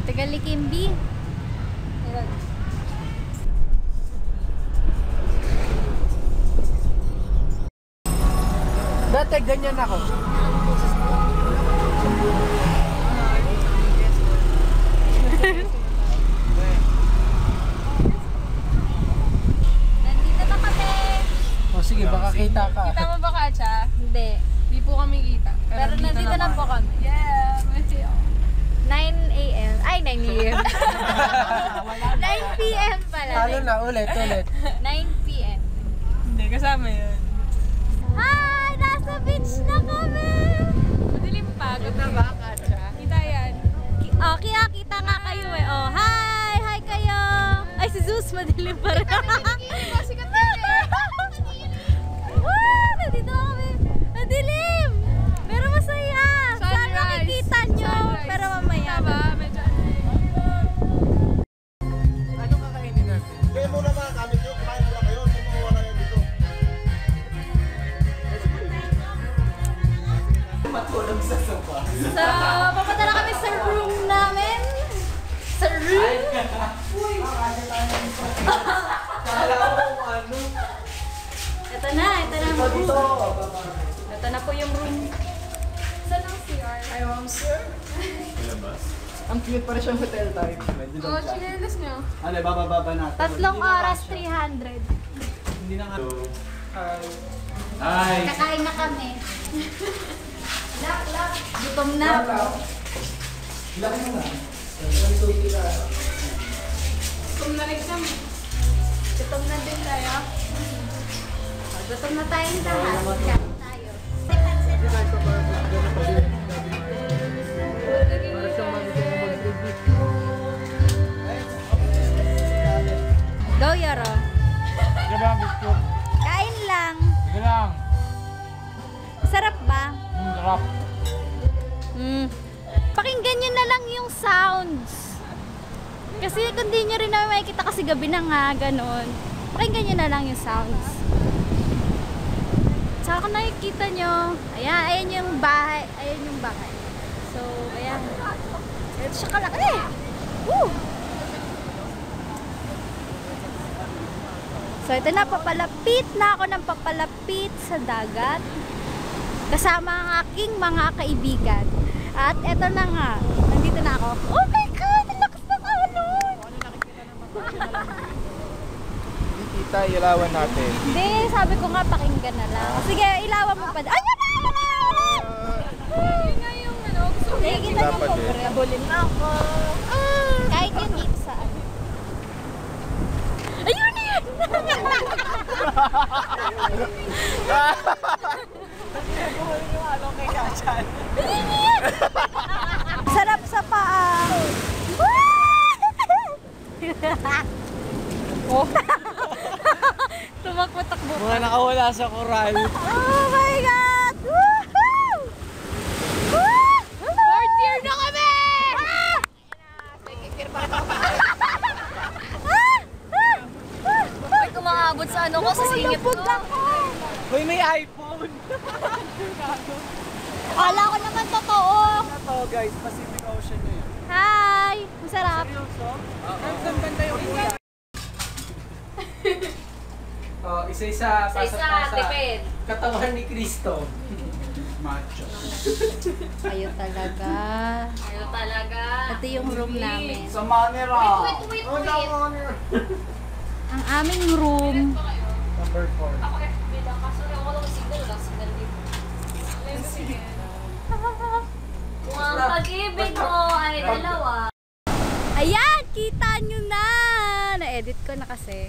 Taga-Likimbi. Dati ganyan ako. Nandito na kami. O sige, baka kita ka. Kita mo ba, Katya? Hindi. Di po kami kita. Pero nandito na po kami. Yeah! 9 a.m. Ay, 9 a.m. 9 p.m. pala. Ano na, ulit. 9 p.m. Hindi, kasama yun. Hi! Nasa beach na kami! Madilim pa. Ganda ba, Katya? Kita yan. Oh, kita nga kayo eh. Oh, hi! Hi kayo! Ay, si Zeus, madilim pa rin. Sikat na eh. Wow! Nandito kami. Madilim! Pero masaya. Sana makikita nyo. Pero mamaya. Diba? Medyo Ano kakainin natin? Kaya muna mga kamit nyo, kumain muna kayo, hindi mo wala yan dito. Matulog sa sofa. So, papunta na kami sa room namin. Sa room? Kala ko kung ano. Ito na ang room. Ito na po yung room. saan ang CR? Hi, ma'am, sir. Ang cute pa rin siyang hotel type. Oo, chinelas nyo. Ano, bababa natin. 3 oras, 300. Hindi na nga. Hi. Kakain na kami. Gutom na. Laki mo na. Kung na rin kami. Gutom na din tayo. Gutom na tayong lahat. Kain tayo. Go, Yoro. Diba, biscuit? Kain lang. Sige lang. Sarap ba? Sarap. Pakinggan nyo na lang yung sounds. Kasi kung di nyo rin naman makikita kasi gabi na nga, ganun. Pakinggan nyo na lang yung sounds. Saka kung nakikita nyo, ayan yung bahay. Ayan yung bahay. So, ayan. Ito siya kalaki. Woo! So, ito na, papalapit na ako ng papalapit sa dagat. Kasama ang aking mga kaibigan. At ito na nga, nandito na ako. Oh my God! Ang lakas ng alon! Hindi kita, ilawan natin. Hindi, sabi ko nga pakinggan na lang. Sige, ilawan mo pa. Ayun na! Yun nga yung ano, gusto ko. Sige, kita nyo Dapat po. eh. Abulin na ako. Kahit yun dito sa ano. Ayun na yun! Sarap sa paa. Oh. Tumakbo-takbo. Mga nakawala sa koral. Oh my God! Woohoo! Fourth year na kami! Ay, kumaabot sa ano ko, sa singit ko. Uy, may iPhone. Akala ko naman totoo. Ito guys, Pacific Ocean na yun. Hi! Masarap. Seryoso? Ang ganda yung ula. Oh, isa-isa, pasa-pasa. tipid. Katawan ni Cristo. Macho. Ayaw talaga. Ayaw talaga. Ito yung room namin. Sa Manera. Wait. Ang aming room. Number 4. Ako FB lang. Kaso ako lang signal. Walang signal dito. Kung ang pag-ibig mo ay dalawa. Ayan! Kita nyo na! Na-edit ko na kasi.